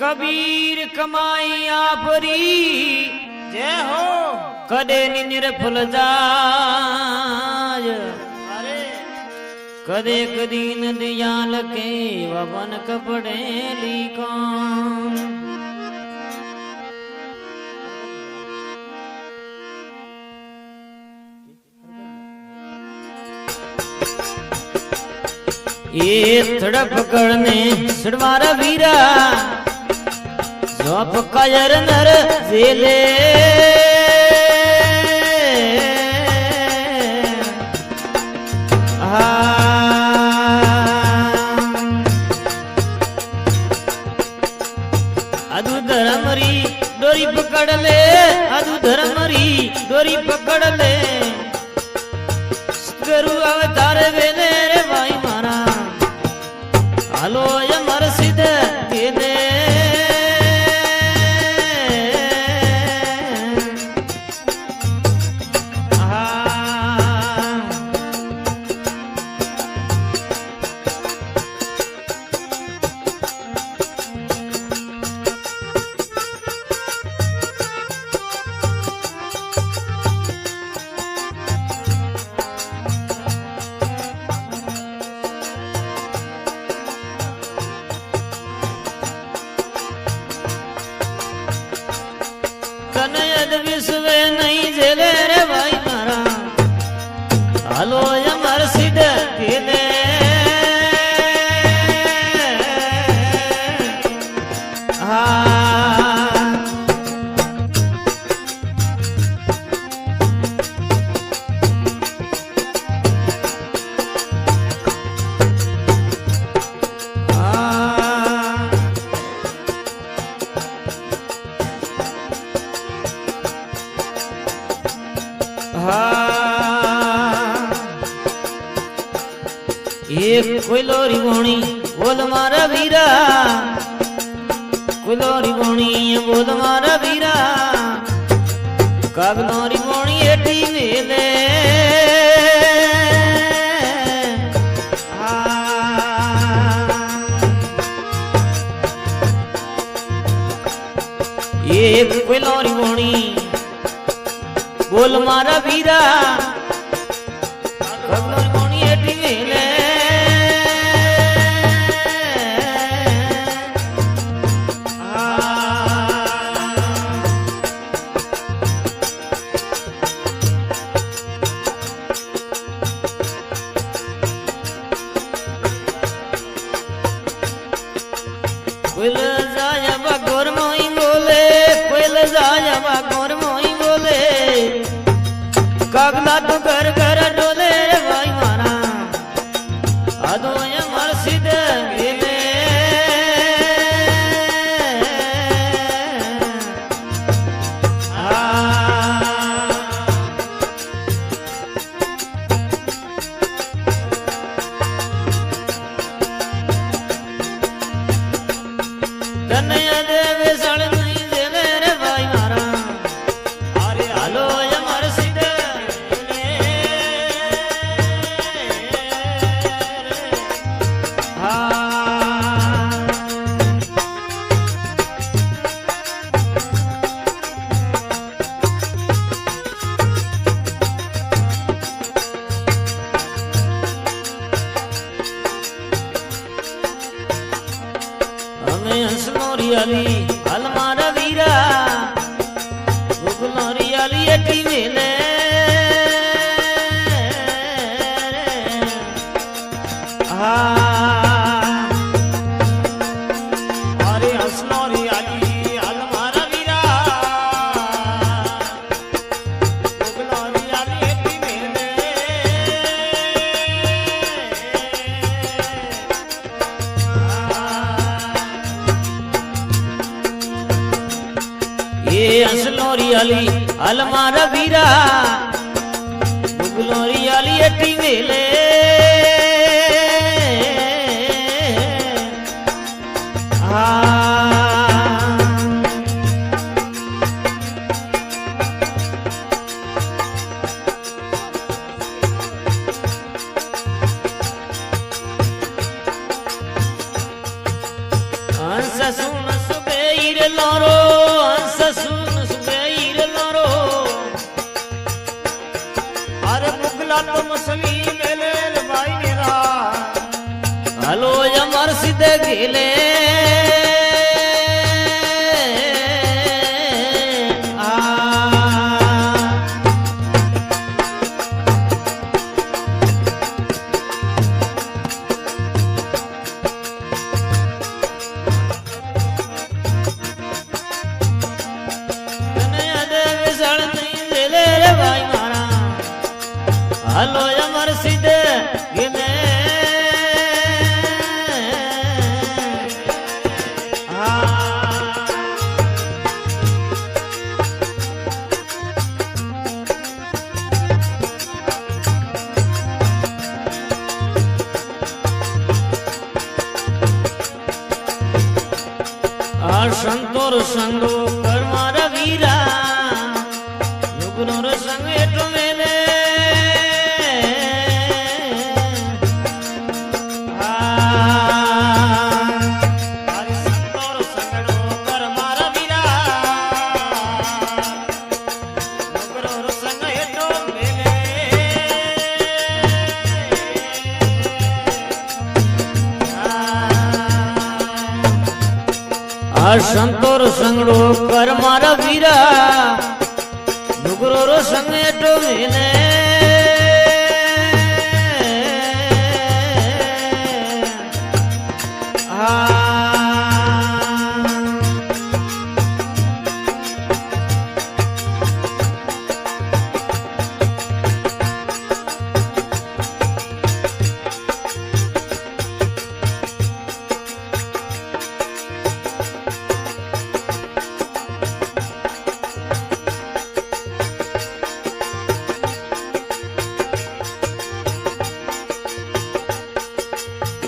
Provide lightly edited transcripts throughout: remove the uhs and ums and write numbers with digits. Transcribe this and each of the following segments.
कबीर कमाई आपरी जय हो कदे निरफल जाय कदे कदीन दयाल के वन कपड़े लिकान ये थड़प करने सड़वारा वीरा जोप कायर नर जेले अदु धर्मरी डोरी पकड़ ले अदु धर्मरी डोरी पकड़ ले गुरु अवतार वेले रे भाई मारा हालो अमर सिद्ध केले विश्व नहीं झेले रे भाई मारा हालो अमर सिद्ध केले एक कोयलोरी बोणी बोल मारा वीरा कोयलोरी बोणी बोल मारा वीरा कागनोरी बोणी एटी वेले एक कोयलोरी बोणी बोल मारा वीरा कागनोरी बोणी एटी वेले कोयल जाया बागोर मोई बोले कोयल जाया बागोर मोई बोले कागला तो घर घर डोले रे भाई मारा आदो अमर सिद्ध गेले कन्हैया देवे सड़ नहीं देवे रे भाई मारा अरे हालो अमर सिद्ध हमें हंसनोरी अली अलमारा वीरा गुगनोरी अली एटी वेले अरे हंसनोरी अली अलमारा वीरा गुगनोरी अली एटी वेले ये असलोरी अली अलमारा वीरा गुगलोरी अली एटी वेले વીર લારો સસુન સુગઈર લારો અરે મુગલા તો મસલી મેલે ભાઈ મેરા હાલો અમર સીધે ગેલે હાલો અમર સીધે ગેલે સંતોર સંગો કરમાર વીરા યુગનો સંગ એટલો મેલે સંતોર સંગડો કર મારા વીરા નુગરો રો સંગ એટો મેલે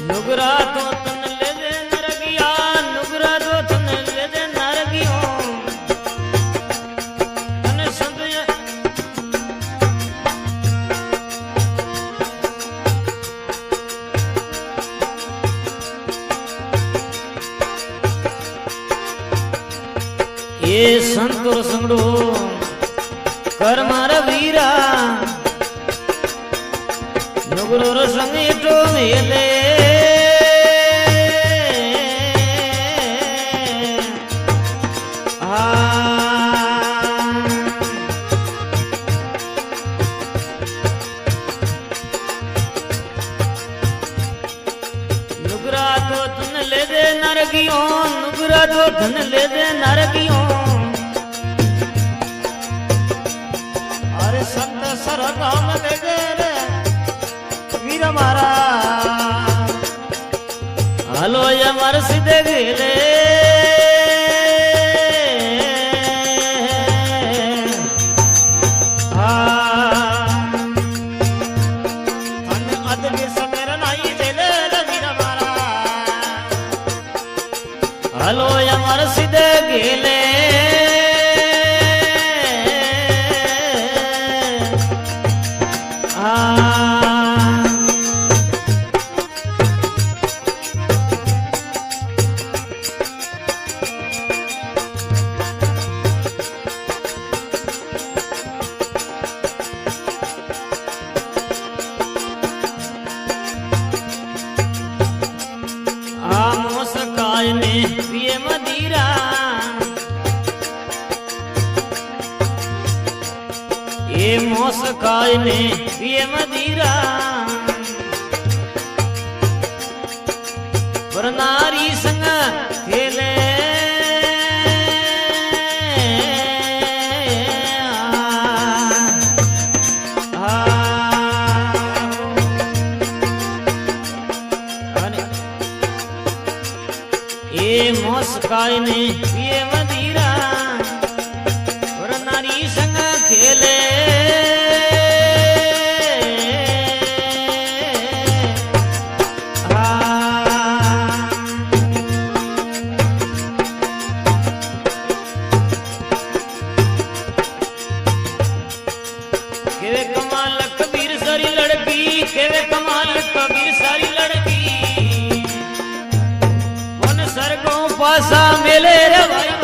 नुगरा तो तन ले दे नरगिया नुगरा तो तन ले दे नरगियो तन संतया ये संतोर संगड़ो कर मारा वीरा नुगरो रो संग एटो मेले नुगरा तो धन ले दे नरगियो नुगरा तो धन ले दे नरगियो अरे संत सर नाम ले दे रे वीर मारा हालो अमर सीधे गेले હાલો અમર સીધે ગેલે पिए मदीरा ये मोस काय ने पिए मदीरा पर नारी संग खेले ये मोस काय ने पिए मदीरा और नारी संग खेले केवे कमाल कबीर सारी लड़की केवे कमाल कबीर सारी लड़की सरगों पासा मिले रे भाई।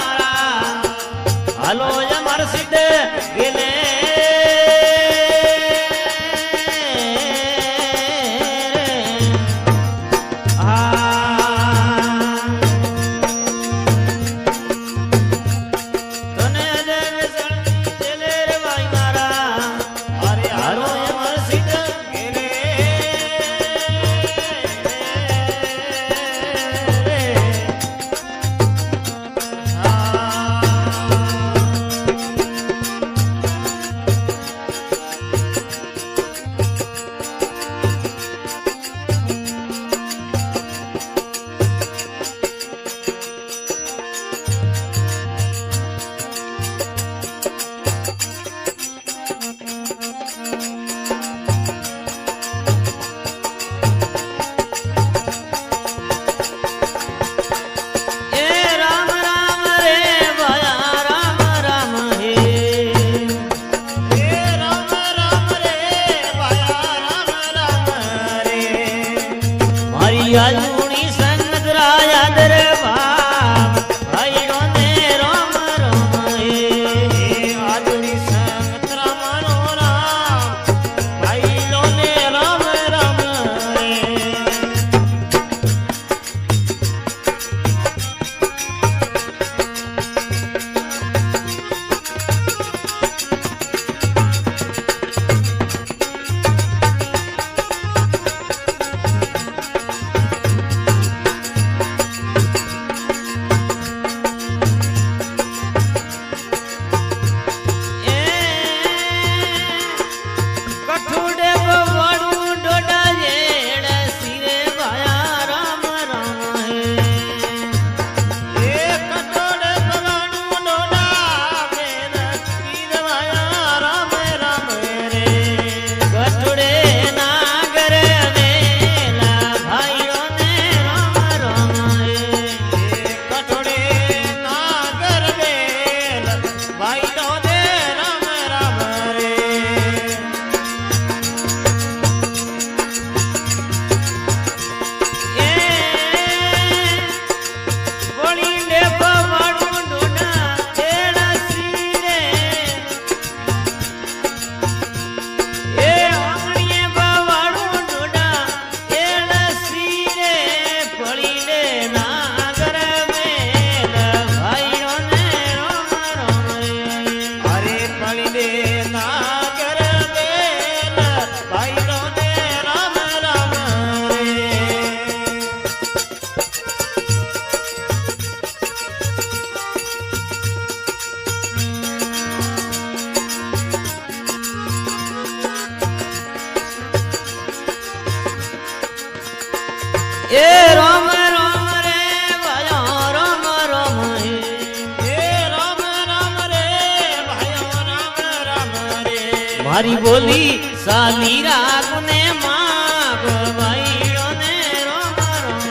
મારી બોલી સાલી રાગને માગ ભાઈડો ને રોમ રોમ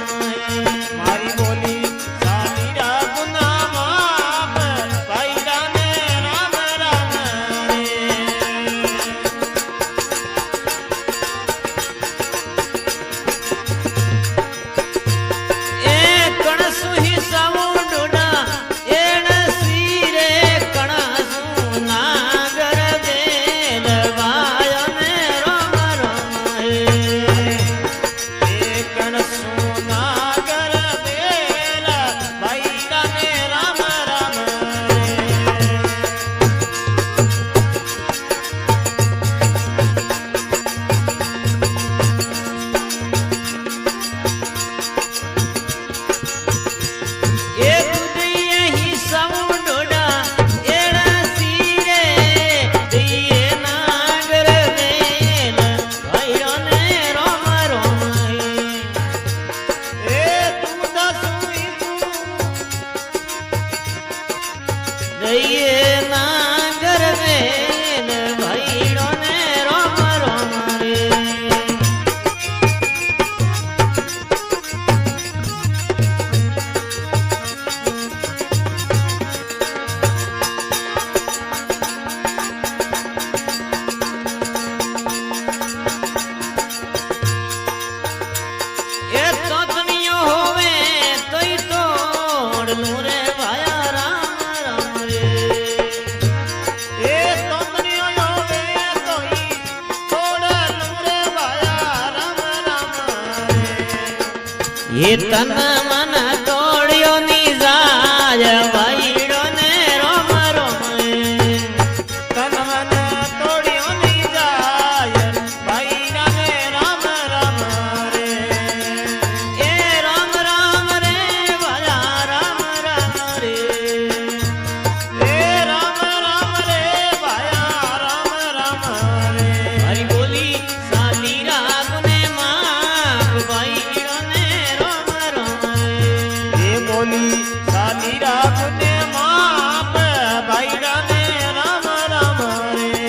મારી બોલી સાલી રાગના માપ ભાઈડાને રામ રામ રે એ કણસુહી સાવું ડોડા એણ સીરે કણસુ નાગર દેલ વાયો ને રોમ રોમ એકણ સોનાગર બેલા ભાઈડાને રામ રામ રે એ દુનિયે હી સાવું ડોડા એણ સીરે દિયે નાગર દેલ વાયો ને રોમ રોમ એ તું દસુઈ તું દઈએ નાગર વેલ ભાઈડો ને રોમ રોમ રે એ તોતણીઓ હોવે તોય તોડલું રે ભાયા રામ રામ રે એ તોતણીઓ યોવે તોઈ તોડલું રે ભાયા રામ રામ રે એ તન મન તોડ્યો ની જાય ભાઈડો ને રોમ રોમ તન મન તોડ્યો ની જાય ભાઈડાને રામ રામ રે એ રામ રામ રે ભાયા રામ રામ રે એ રામ રામ રે ભાયા રામ રામ રે હરી બોલી સાલી રાગને માગ ભાઈડો ને રોમ રોમ એ બોલી સાલી રાખને માપ ભાઈડાને રામ રામ રે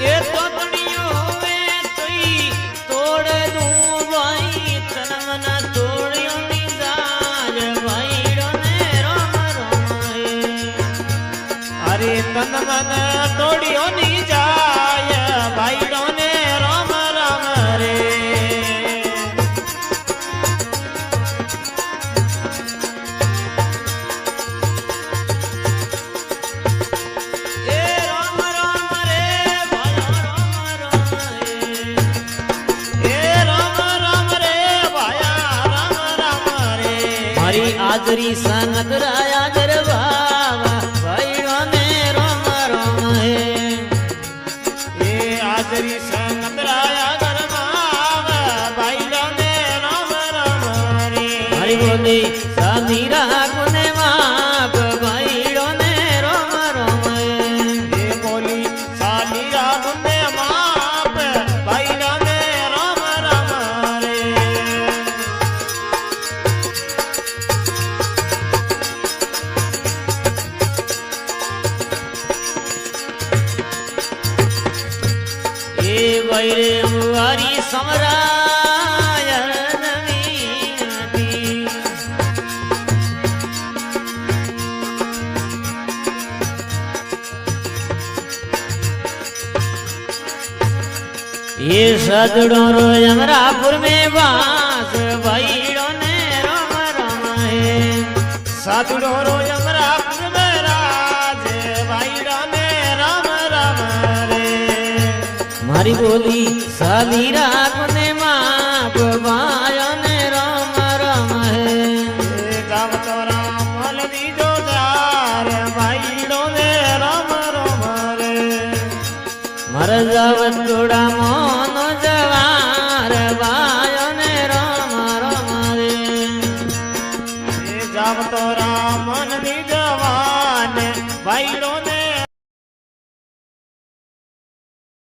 એ તોતણીઓ હોવે તોય તોડ દઉં ભાઈ તન મન તોડ્યો ની જાય ભાઈડો ને રોમ રોમ અરે તન મન તોડ્યો ની જાય ભાઈડો ને રામ રામ રે એ રામ રામ રે ભાયા રામ રામ એ રામ રામ રે ભાયા રામ રામ રે મારી આદરી સંગત રાયા દરબાવા ભાઈડો ને રોમ રોમ એ હાજરી સંગત રાયા ગરમાવ ભાઈડાને રામ રામ રે મારી બોલી સાલી રાગને માગ ભાઈડો ને રોમ રોમ એ બોલી સાલી રાખને માપ ભાઈડાને રામ રામ રે એ વૈરે અંવારી સમરાય નવીનતી ये सदड़ो रो अमरापुर में वास भाईड़ो ने रोम रोम है सातुडो रो यमरापुर में राज भाईडाने राम राम रे मारी बोली साली राग ने माप भायो ने रोम रोम है ए गाव तो राम हलदी जो दार भाईडो ने राम राम रे मर जावत तोड़ा मोनो जवार भायो ने रोम रोम रे ए गाव तो